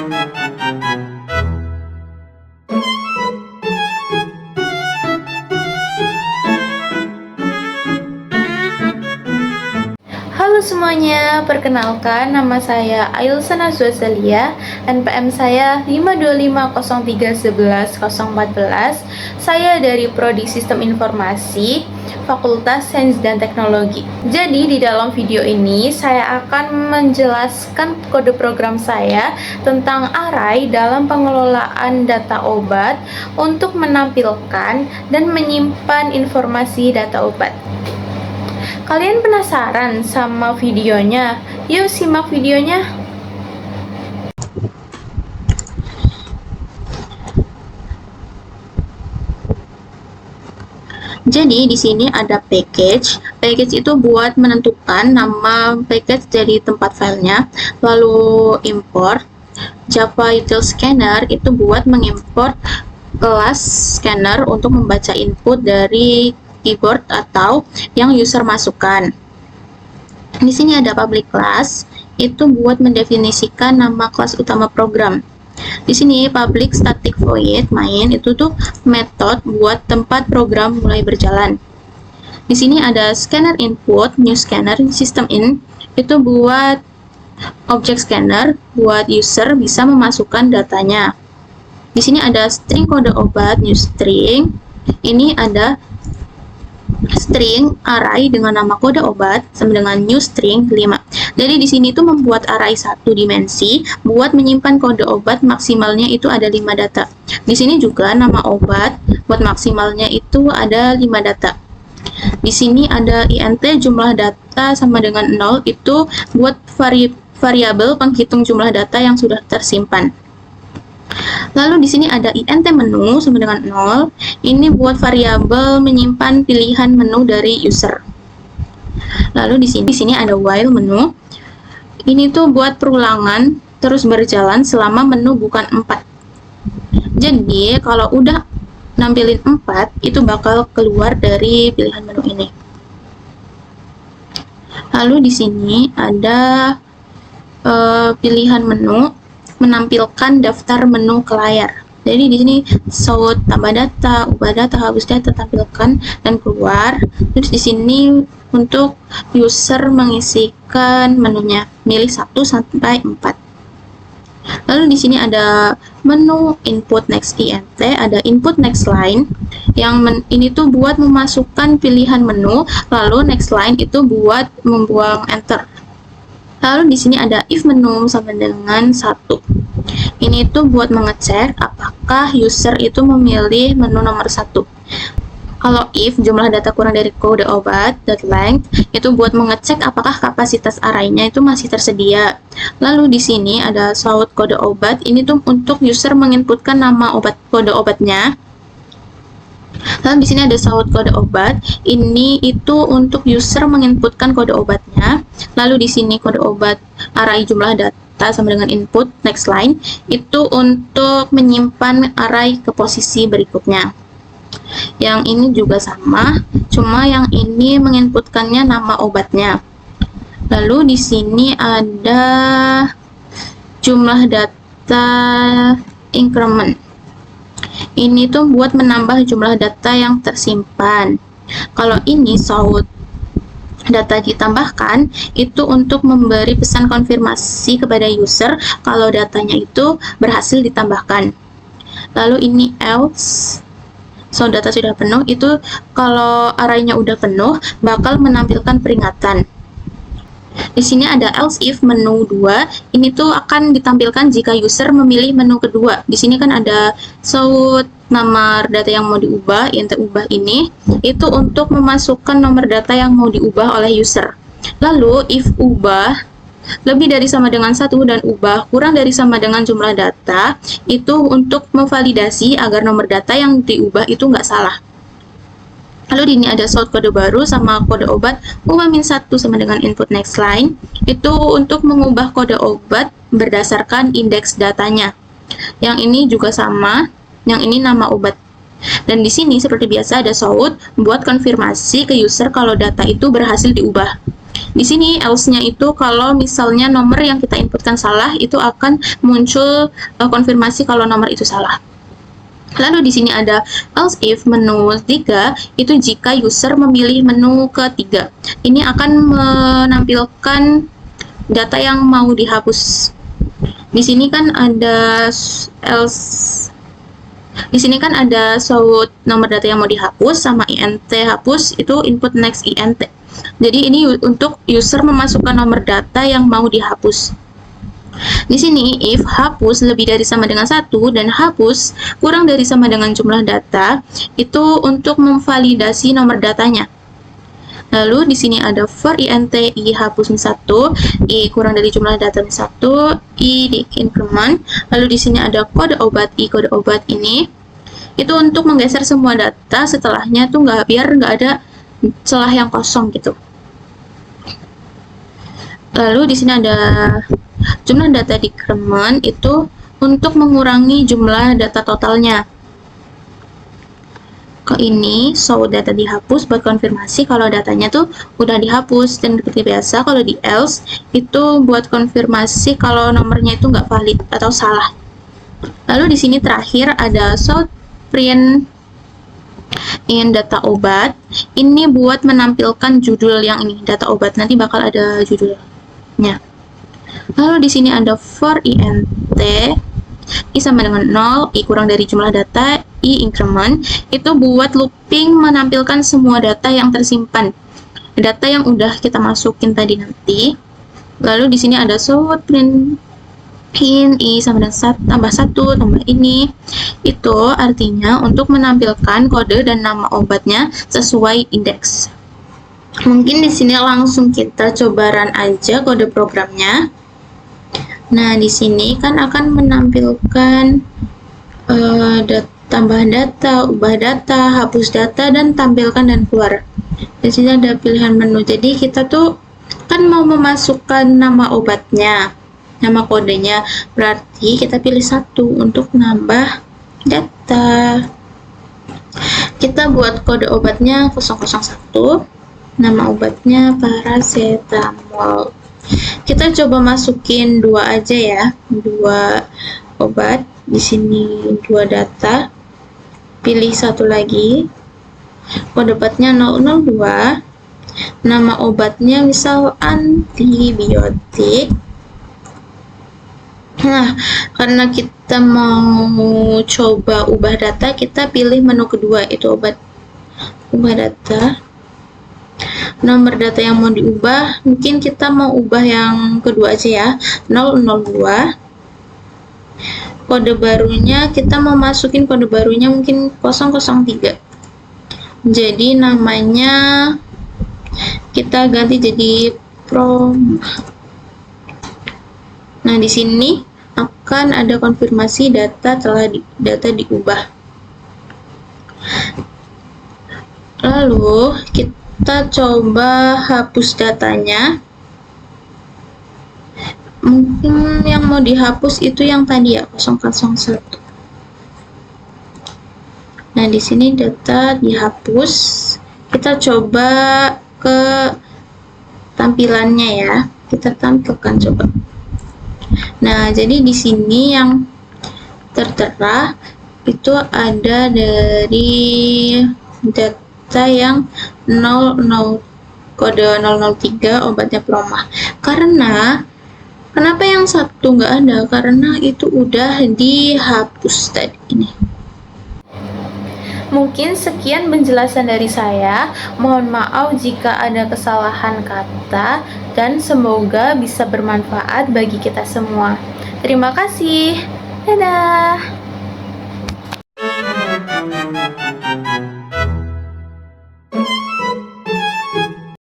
Halo semuanya, perkenalkan nama saya Ailsa Nazwa Zalia, NPM saya 52503111014. Saya dari Prodi Sistem Informasi, Fakultas Sains dan Teknologi. Jadi di dalam video ini saya akan menjelaskan kode program saya tentang array dalam pengelolaan data obat untuk menampilkan dan menyimpan informasi data obat. Kalian penasaran sama videonya? Yuk simak videonya. Jadi di sini ada package. Package itu buat menentukan nama package dari tempat filenya. Lalu import. Java Util Scanner itu buat mengimport kelas scanner untuk membaca input dari keyboard atau yang user masukkan. Di sini ada public class, itu buat mendefinisikan nama kelas utama program. Di sini public static void main itu tuh metode buat tempat program mulai berjalan. Di sini ada scanner input, new scanner, system in itu buat object scanner buat user bisa memasukkan datanya. Di sini ada string kode obat, new string. Ini ada string array dengan nama kode obat sama dengan new string 5. Jadi di sini tuh membuat array satu dimensi buat menyimpan kode obat maksimalnya itu ada 5 data. Di sini juga nama obat buat maksimalnya itu ada 5 data. Di sini ada int jumlah data sama dengan 0 itu buat variabel penghitung jumlah data yang sudah tersimpan. Lalu di sini ada int menu sama dengan 0. Ini buat variabel menyimpan pilihan menu dari user. Lalu di sini ada while menu. Ini tuh buat perulangan terus berjalan selama menu bukan 4. Jadi kalau udah nampilin 4 itu bakal keluar dari pilihan menu ini. Lalu di sini ada pilihan menu menampilkan daftar menu ke layar. Jadi di sini sort tambah data, ubah data, hapus data tampilkan dan keluar. Terus di sini untuk user mengisikan menunya, milih 1 sampai 4. Lalu di sini ada menu input next int, ada input next line. Yang ini tuh buat memasukkan pilihan menu, lalu next line itu buat membuang enter. Lalu di sini ada if menu sama dengan 1. Ini tuh buat mengecek apakah user itu memilih menu nomor 1. Kalau if jumlah data kurang dari kode obat, .length, itu buat mengecek apakah kapasitas arraynya itu masih tersedia. Lalu di sini ada shout kode obat, ini tuh untuk user menginputkan nama kode obatnya. Lalu di sini ada shout kode obat, ini itu untuk user menginputkan kode obatnya. Lalu di sini kode obat array jumlah data sama dengan input next line itu untuk menyimpan array ke posisi berikutnya. Yang ini juga sama, cuma yang ini menginputkannya nama obatnya. Lalu di sini ada jumlah data increment. Ini tuh buat menambah jumlah data yang tersimpan. Kalau ini shout data ditambahkan, itu untuk memberi pesan konfirmasi kepada user kalau datanya itu berhasil ditambahkan. Lalu ini else, so data sudah penuh, itu kalau arraynya udah penuh bakal menampilkan peringatan. Di sini ada else if menu 2, ini tuh akan ditampilkan jika user memilih menu kedua. Di sini kan ada shout nomor data yang mau diubah, int ubah ini itu untuk memasukkan nomor data yang mau diubah oleh user. Lalu if ubah lebih dari sama dengan 1 dan ubah kurang dari sama dengan jumlah data, itu untuk memvalidasi agar nomor data yang diubah itu nggak salah. Lalu di ini ada shout kode baru sama kode obat ubah min 1 sama dengan input next line, itu untuk mengubah kode obat berdasarkan indeks datanya. Yang ini juga sama, yang ini nama obat. Dan di sini seperti biasa ada shout buat konfirmasi ke user kalau data itu berhasil diubah. Di sini else-nya itu kalau misalnya nomor yang kita inputkan salah, itu akan muncul konfirmasi kalau nomor itu salah. Lalu di sini ada else if menu 3, itu jika user memilih menu ketiga. Ini akan menampilkan data yang mau dihapus. Di sini kan ada else, di sini kan ada show nomor data yang mau dihapus sama int hapus, itu input next int. Jadi ini untuk user memasukkan nomor data yang mau dihapus. Di sini if hapus lebih dari sama dengan 1 dan hapus kurang dari sama dengan jumlah data, itu untuk memvalidasi nomor datanya. Lalu di sini ada for int i hapus 1, i kurang dari jumlah data 1, i di increment. Lalu di sini ada kode obat, i kode obat ini itu untuk menggeser semua data setelahnya tuh biar nggak ada celah yang kosong gitu. Lalu di sini ada jumlah data decrement, itu untuk mengurangi jumlah data totalnya. Ke ini show data dihapus buat konfirmasi kalau datanya tuh udah dihapus, dan seperti biasa kalau di else itu buat konfirmasi kalau nomornya itu nggak valid atau salah. Lalu di sini terakhir ada show print in data obat, ini buat menampilkan judul yang ini, data obat, nanti bakal ada judulnya. Lalu di sini ada for int i sama dengan 0, i kurang dari jumlah data, i increment, itu buat looping menampilkan semua data yang tersimpan, data yang udah kita masukin tadi nanti. Lalu di sini ada show print in i sama dengan tambah 1 tambah ini, itu artinya untuk menampilkan kode dan nama obatnya sesuai indeks. Mungkin di sini langsung kita coba run aja kode programnya. Nah, di sini kan akan menampilkan tambah data, ubah data, hapus data, dan tampilkan dan keluar. Di sini ada pilihan menu. Jadi kita tuh kan mau memasukkan nama obatnya, nama kodenya, berarti kita pilih 1 untuk nambah data. Kita buat kode obatnya 001, nama obatnya paracetamol. Kita coba masukin 2 aja ya, 2 obat. Di sini 2 data, pilih 1 lagi, kode obatnya 002, nama obatnya misal antibiotik. Nah, karena kita mau coba ubah data, kita pilih menu kedua, itu ubah data. Nomor data yang mau diubah, mungkin kita mau ubah yang kedua aja ya, 002. Kode barunya, kita mau masukin kode barunya mungkin 003. Jadi namanya kita ganti jadi prom. Nah, di sini akan ada konfirmasi data data diubah. Lalu kita coba hapus datanya. Mungkin yang mau dihapus itu yang tadi ya, 001. Nah, di sini data dihapus. Kita coba ke tampilannya ya. Kita tampilkan coba. Nah, jadi di sini yang tertera itu ada dari data yang 00, kode 003 obatnya Promah. Kenapa yang satu nggak ada? Karena itu udah dihapus tadi ini. Mungkin sekian penjelasan dari saya. Mohon maaf jika ada kesalahan kata, dan semoga bisa bermanfaat bagi kita semua. Terima kasih. Dadah.